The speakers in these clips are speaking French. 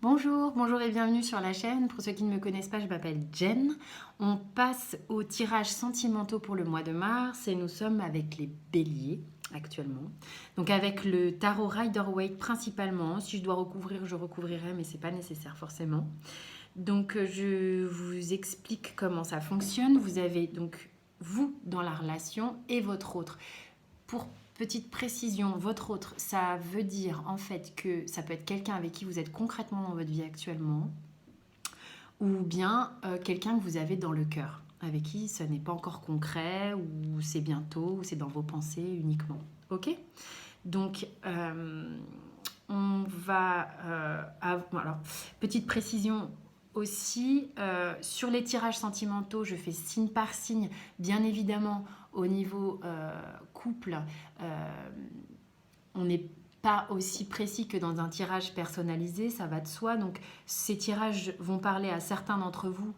Bonjour, bonjour et bienvenue sur la chaîne. Pour ceux qui ne me connaissent pas, je m'appelle Jen. On passe aux tirages sentimentaux pour le mois de mars et nous sommes avec les béliers actuellement. Donc avec le tarot Rider-Waite principalement. Si je dois recouvrir, je recouvrirai, mais c'est pas nécessaire forcément. Donc je vous explique comment ça fonctionne. Vous avez donc vous dans la relation et votre autre. Pour petite précision, votre autre, ça veut dire en fait que ça peut être quelqu'un avec qui vous êtes concrètement dans votre vie actuellement, ou bien quelqu'un que vous avez dans le cœur, avec qui ce n'est pas encore concret, ou c'est bientôt, ou c'est dans vos pensées uniquement. Ok? Donc, on va... alors, petite précision aussi, sur les tirages sentimentaux, je fais signe par signe, bien évidemment, au niveau couple, on n'est pas aussi précis que dans un tirage personnalisé, ça va de soi. Donc ces tirages vont parler à certains d'entre vous,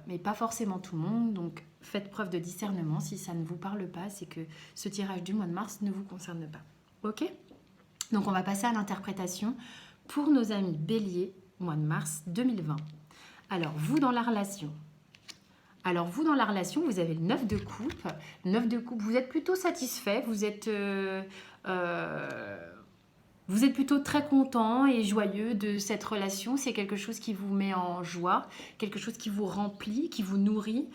mais pas forcément tout le monde. Donc faites preuve de discernement. Si ça ne vous parle pas, c'est que ce tirage du mois de mars ne vous concerne pas. Ok? Donc on va passer à l'interprétation pour nos amis béliers, mois de mars 2020. Alors vous dans la relation. Vous avez le 9 de coupe. Le 9 de coupe, vous êtes plutôt satisfait, vous êtes plutôt très content et joyeux de cette relation. C'est quelque chose qui vous met en joie, quelque chose qui vous remplit, qui vous nourrit.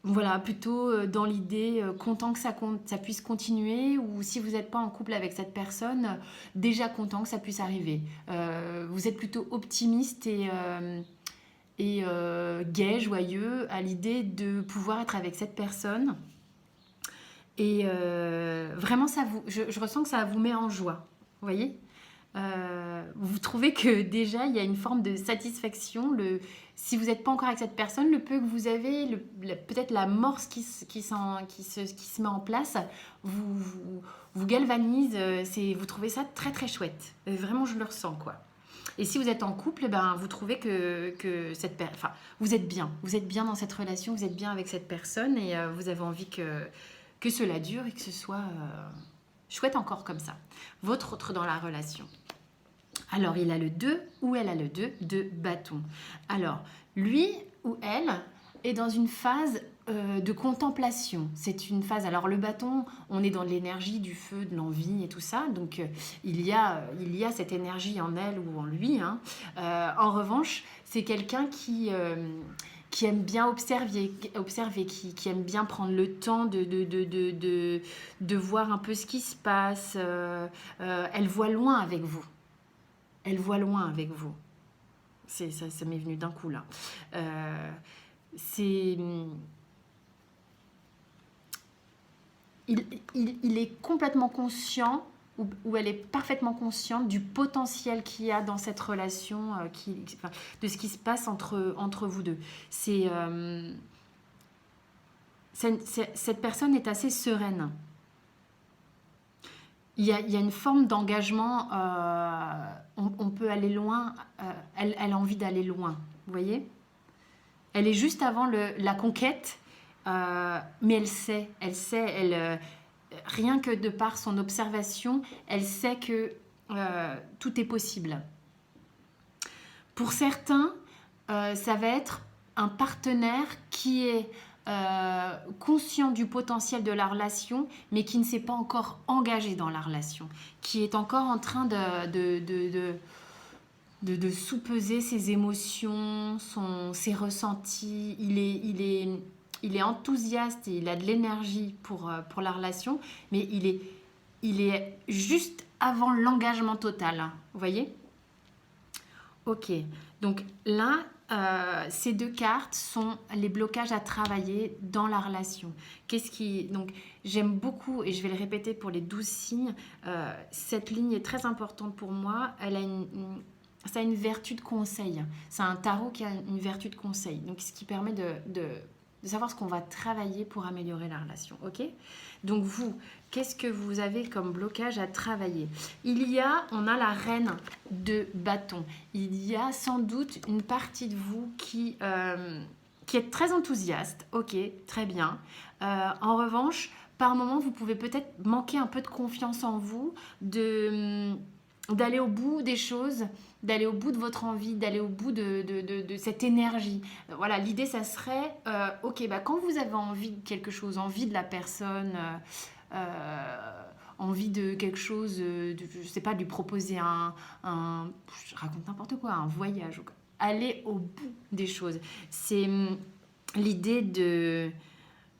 Voilà, plutôt dans l'idée, content que ça puisse continuer, ou si vous n'êtes pas en couple avec cette personne, déjà content que ça puisse arriver. Vous êtes plutôt optimiste et gai, joyeux à l'idée de pouvoir être avec cette personne. Et vraiment, je ressens que ça vous met en joie. Vous voyez, vous trouvez que déjà, il y a une forme de satisfaction. Si vous n'êtes pas encore avec cette personne, le peu que vous avez, peut-être l'amorce qui se met en place, vous galvanise. Vous trouvez ça très, très chouette. Vraiment, je le ressens, quoi. Et si vous êtes en couple, ben, vous trouvez que vous êtes bien. Vous êtes bien dans cette relation, vous êtes bien avec cette personne et vous avez envie que cela dure et que ce soit chouette encore comme ça. Votre autre dans la relation. Alors, il a le 2 ou elle a le 2 de bâton. Alors, lui ou elle est dans une phase de contemplation. C'est une phase... Alors, le bâton, on est dans l'énergie du feu, de l'envie et tout ça. Donc, il y a cette énergie en elle ou en lui. Hein. En revanche, c'est quelqu'un qui aime bien observer qui aime bien prendre le temps de voir un peu ce qui se passe. Elle voit loin avec vous. Elle voit loin avec vous. Ça m'est venu d'un coup, là. Il est complètement conscient où elle est parfaitement consciente du potentiel qu'il y a dans cette relation, de ce qui se passe entre vous deux. Cette personne est assez sereine. Il y a une forme d'engagement, on peut aller loin, elle a envie d'aller loin, vous voyez? Elle est juste avant la conquête, mais elle sait, rien que de par son observation, elle sait que tout est possible. Pour certains, ça va être un partenaire qui est conscient du potentiel de la relation, mais qui ne s'est pas encore engagé dans la relation, qui est encore en train de sous-peser ses émotions, ses ressentis. Il est enthousiaste et il a de l'énergie pour la relation, mais il est juste avant l'engagement total. Vous voyez? Ok, donc là, ces deux cartes sont les blocages à travailler dans la relation. Donc, j'aime beaucoup, et je vais le répéter pour les 12 signes, cette ligne est très importante pour moi. Ça a une vertu de conseil. C'est un tarot qui a une vertu de conseil, donc ce qui permet de savoir ce qu'on va travailler pour améliorer la relation. Ok? Donc vous, qu'est-ce que vous avez comme blocage à travailler? On a la reine de bâton. Il y a sans doute une partie de vous qui est très enthousiaste. Ok, très bien. En revanche, par moment, vous pouvez peut-être manquer un peu de confiance en vous, d'aller au bout des choses, d'aller au bout de votre envie, d'aller au bout de cette énergie. Voilà, l'idée, ça serait, ok, bah, quand vous avez envie de quelque chose, envie de la personne, envie de quelque chose, je sais pas, de lui proposer je raconte n'importe quoi, un voyage, aller au bout des choses. C'est l'idée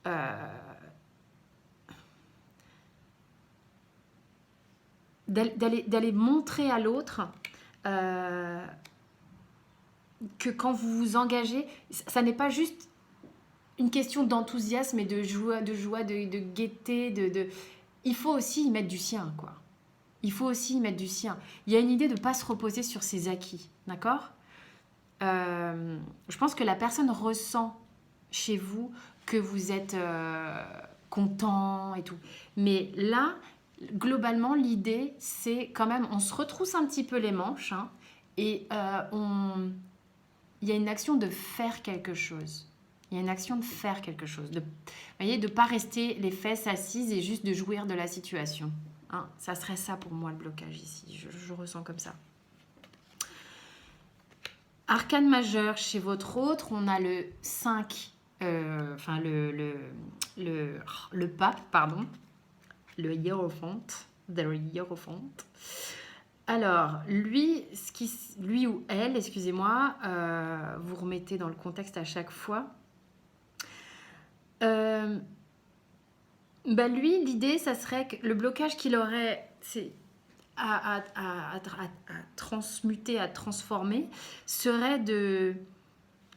euh, d'aller montrer à l'autre euh, que quand vous vous engagez, ça n'est pas juste une question d'enthousiasme et de gaieté, il faut aussi y mettre du sien, quoi. Il faut aussi y mettre du sien. Il y a une idée de ne pas se reposer sur ses acquis, d'accord? Je pense que la personne ressent chez vous que vous êtes content et tout. Mais là, globalement, l'idée, c'est quand même, on se retrousse un petit peu les manches, hein, et il y a une action de faire quelque chose. Il y a une action de faire quelque chose. Vous voyez, de ne pas rester les fesses assises et juste de jouir de la situation. Hein, ça serait ça pour moi le blocage ici. Je ressens comme ça. Arcane majeur, chez votre autre, on a le 5, enfin le pape, pardon, le hiérophant, the hiérophant. Alors, lui ou elle, excusez-moi, vous remettez dans le contexte à chaque fois. Bah lui, l'idée, ça serait que le blocage qu'il aurait, c'est à transmuter, à transformer, serait de...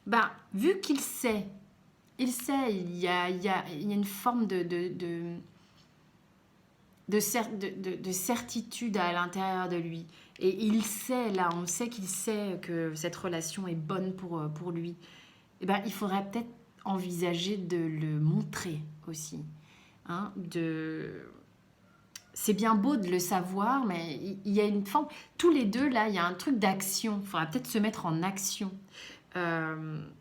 Bah, vu qu'il sait, il y a une forme de certitude à l'intérieur de lui. Et il sait, là, on sait qu'il sait que cette relation est bonne pour lui. Et ben, il faudrait peut-être envisager de le montrer aussi. Hein, c'est bien beau de le savoir, mais il y a une forme... Tous les deux, là, il y a un truc d'action. Il faudra peut-être se mettre en action. Comme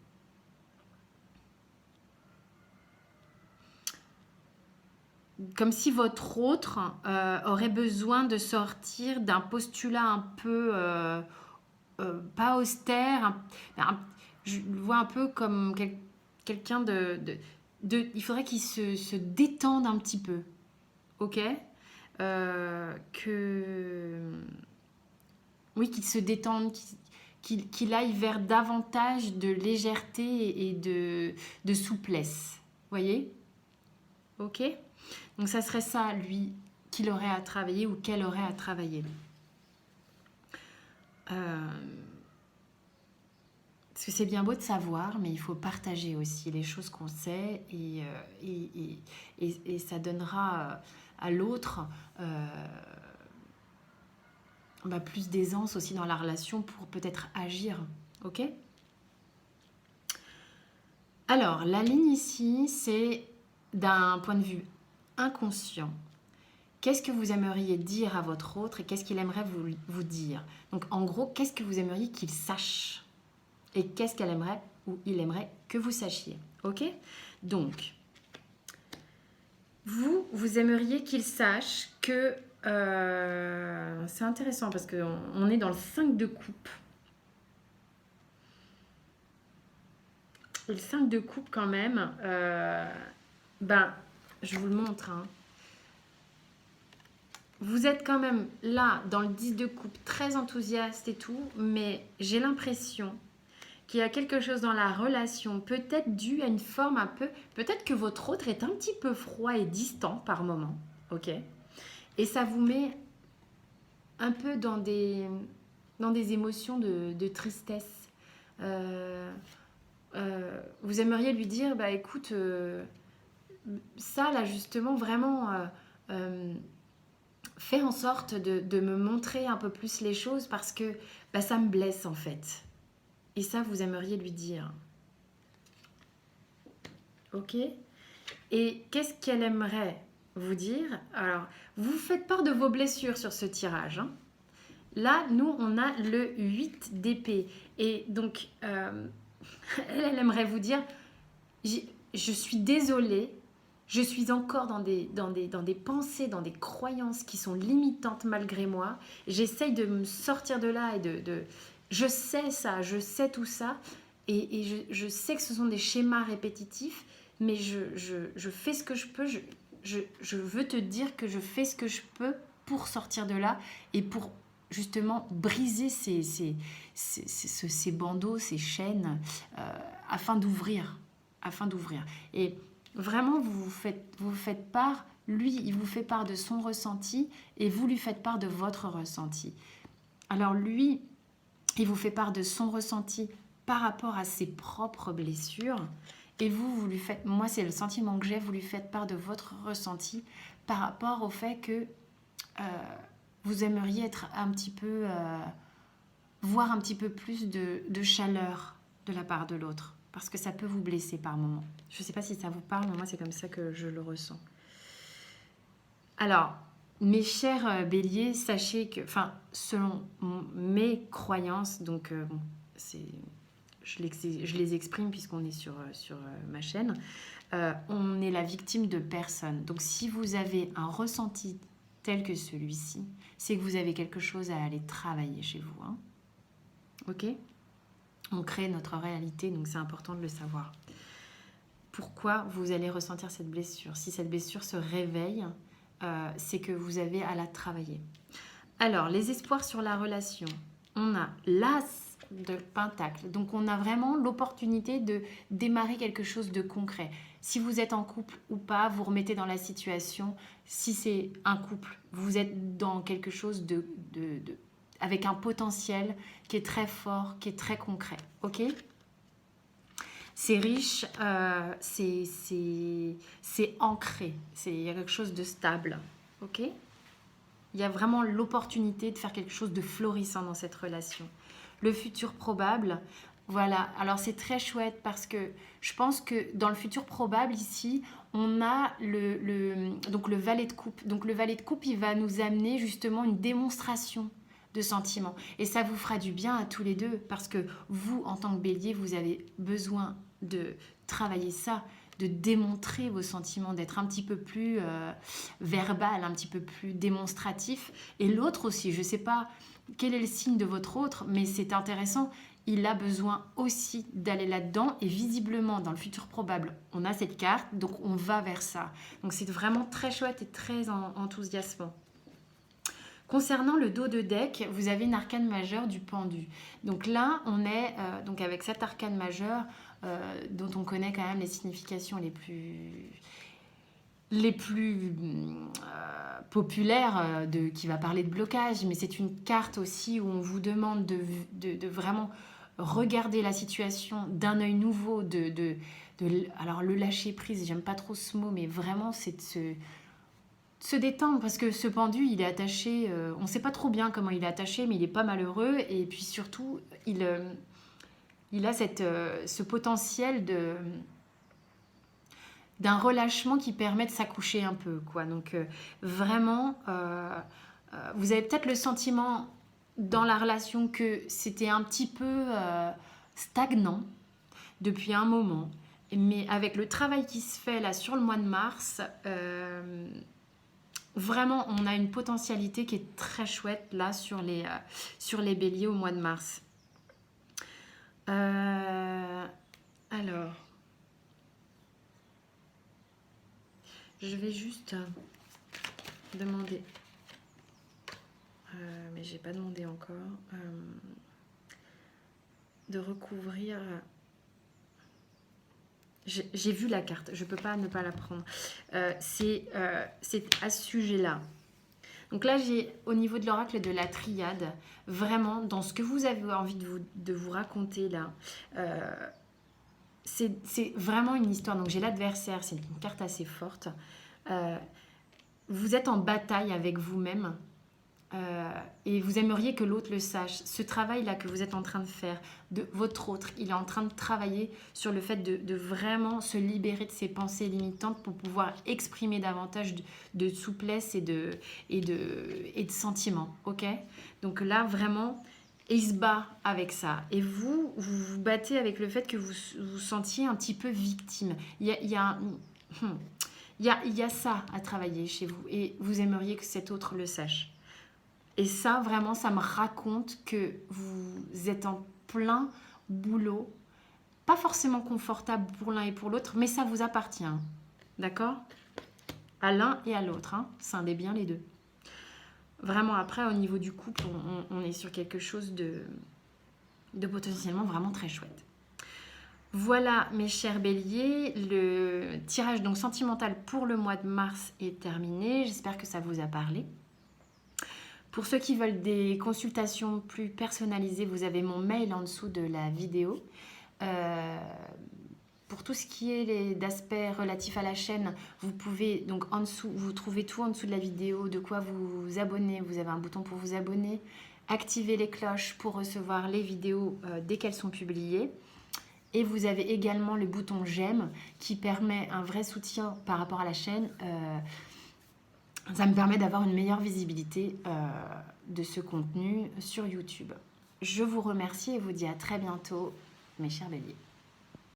si votre autre aurait besoin de sortir d'un postulat un peu... pas austère. Je le vois un peu comme quelqu'un il faudrait qu'il se détende un petit peu. Ok, oui, qu'il se détende, qu'il aille vers davantage de légèreté et de souplesse. Voyez? Ok. Donc ça serait ça, lui, qu'il aurait à travailler ou qu'elle aurait à travailler. Parce que c'est bien beau de savoir, mais il faut partager aussi les choses qu'on sait et ça donnera à l'autre plus d'aisance aussi dans la relation pour peut-être agir. Ok ? Alors, la ligne ici, c'est d'un point de vue inconscient. Qu'est-ce que vous aimeriez dire à votre autre et qu'est-ce qu'il aimerait vous dire? Donc, en gros, qu'est-ce que vous aimeriez qu'il sache? Et qu'est-ce qu'elle aimerait ou il aimerait que vous sachiez. Ok? Donc, vous aimeriez qu'il sache que... c'est intéressant parce qu'on est dans le 5 de coupe. Et le 5 de coupe quand même, je vous le montre. Hein. Vous êtes quand même là, dans le 10 de coupe, très enthousiaste et tout, mais j'ai l'impression qu'il y a quelque chose dans la relation, peut-être dû à une forme un peu... Peut-être que votre autre est un petit peu froid et distant par moment, ok? Et ça vous met un peu dans des émotions de tristesse. Vous aimeriez lui dire, bah écoute, ça là justement, vraiment... fais en sorte de me montrer un peu plus les choses parce que ça me blesse en fait. Et ça, vous aimeriez lui dire. Ok? Et qu'est-ce qu'elle aimerait vous dire? Alors, vous faites part de vos blessures sur ce tirage. Hein. Là, nous, on a le 8 d'épée. Et donc, elle aimerait vous dire, je suis désolée, Je suis encore dans des pensées, dans des croyances qui sont limitantes malgré moi. J'essaye de me sortir de là et je sais ça, je sais tout ça. Et je sais que ce sont des schémas répétitifs, mais je fais ce que je peux. Je veux te dire que je fais ce que je peux pour sortir de là et pour justement briser ces bandeaux, ces chaînes, afin d'ouvrir. Afin d'ouvrir. Et vraiment, vous faites part, lui, il vous fait part de son ressenti et vous lui faites part de votre ressenti. Alors lui, il vous fait part de son ressenti par rapport à ses propres blessures et vous lui faites, moi c'est le sentiment que j'ai, vous lui faites part de votre ressenti par rapport au fait que vous aimeriez être un petit peu, voir un petit peu plus de chaleur de la part de l'autre parce que ça peut vous blesser par moments. Je ne sais pas si ça vous parle, mais moi c'est comme ça que je le ressens. Alors, mes chers béliers, sachez que, enfin, selon mes croyances, donc bon, je les exprime puisqu'on est sur ma chaîne, on est la victime de personne. Donc si vous avez un ressenti tel que celui-ci, c'est que vous avez quelque chose à aller travailler chez vous. Hein. Ok ? On crée notre réalité, donc c'est important de le savoir. Pourquoi vous allez ressentir cette blessure ? Si cette blessure se réveille, c'est que vous avez à la travailler. Alors, les espoirs sur la relation. On a l'as de pentacle. Donc, on a vraiment l'opportunité de démarrer quelque chose de concret. Si vous êtes en couple ou pas, vous remettez dans la situation. Si c'est un couple, vous êtes dans quelque chose avec un potentiel qui est très fort, qui est très concret. Ok ? C'est riche, c'est ancré, il y a quelque chose de stable, ok ? Il y a vraiment l'opportunité de faire quelque chose de florissant dans cette relation. Le futur probable, voilà, alors c'est très chouette parce que je pense que dans le futur probable ici, on a donc le valet de coupe. Donc le valet de coupe, il va nous amener justement une démonstration de sentiments. Et ça vous fera du bien à tous les deux parce que vous, en tant que bélier, vous avez besoin de travailler ça, de démontrer vos sentiments, d'être un petit peu plus verbal, un petit peu plus démonstratif. Et l'autre aussi, je ne sais pas quel est le signe de votre autre, mais c'est intéressant. Il a besoin aussi d'aller là-dedans et visiblement, dans le futur probable, on a cette carte, donc on va vers ça. Donc c'est vraiment très chouette et très enthousiasmant. Concernant le dos de deck, vous avez une arcane majeure du pendu. Donc là, on est donc avec cette arcane majeure dont on connaît quand même les significations les plus populaires qui va parler de blocage, mais c'est une carte aussi où on vous demande de vraiment regarder la situation d'un œil nouveau, alors le lâcher prise, j'aime pas trop ce mot, mais vraiment c'est de se détendre parce que ce pendu il est attaché, on ne sait pas trop bien comment il est attaché, mais il est pas malheureux et puis surtout il a ce potentiel d'un relâchement qui permet de s'accoucher un peu, quoi. Donc vraiment, vous avez peut-être le sentiment dans la relation que c'était un petit peu stagnant depuis un moment, mais avec le travail qui se fait là sur le mois de mars, vraiment on a une potentialité qui est très chouette là sur les béliers au mois de mars. Alors, je vais juste demander, mais j'ai pas demandé encore, de recouvrir. J'ai vu la carte, je peux pas ne pas la prendre. C'est à ce sujet-là. Donc là, j'ai au niveau de l'oracle de la triade, vraiment dans ce que vous avez envie de vous raconter là, c'est vraiment une histoire. Donc j'ai l'adversaire, c'est une carte assez forte. Vous êtes en bataille avec vous-même et vous aimeriez que l'autre le sache. Ce travail-là que vous êtes en train de faire, de votre autre, il est en train de travailler sur le fait de vraiment se libérer de ses pensées limitantes pour pouvoir exprimer davantage de souplesse et de sentiments. Ok ? Donc là, vraiment, il se bat avec ça. Et vous vous battez avec le fait que vous vous sentiez un petit peu victime. Il y a Il y a ça à travailler chez vous et vous aimeriez que cet autre le sache. Et ça, vraiment, ça me raconte que vous êtes en plein boulot, pas forcément confortable pour l'un et pour l'autre, mais ça vous appartient. D'accord? À l'un et à l'autre. Hein. Scindez bien les deux. Vraiment, après, au niveau du couple, on est sur quelque chose de potentiellement vraiment très chouette. Voilà, mes chers béliers, le tirage donc sentimental pour le mois de mars est terminé. J'espère que ça vous a parlé. Pour ceux qui veulent des consultations plus personnalisées, vous avez mon mail en dessous de la vidéo. Pour tout ce qui est d'aspects relatifs à la chaîne, vous pouvez donc en dessous, vous trouvez tout en dessous de la vidéo, de quoi vous abonner. Vous avez un bouton pour vous abonner, activer les cloches pour recevoir les vidéos dès qu'elles sont publiées. Et vous avez également le bouton j'aime qui permet un vrai soutien par rapport à la chaîne. Ça me permet d'avoir une meilleure visibilité de ce contenu sur YouTube. Je vous remercie et vous dis à très bientôt, mes chers béliers.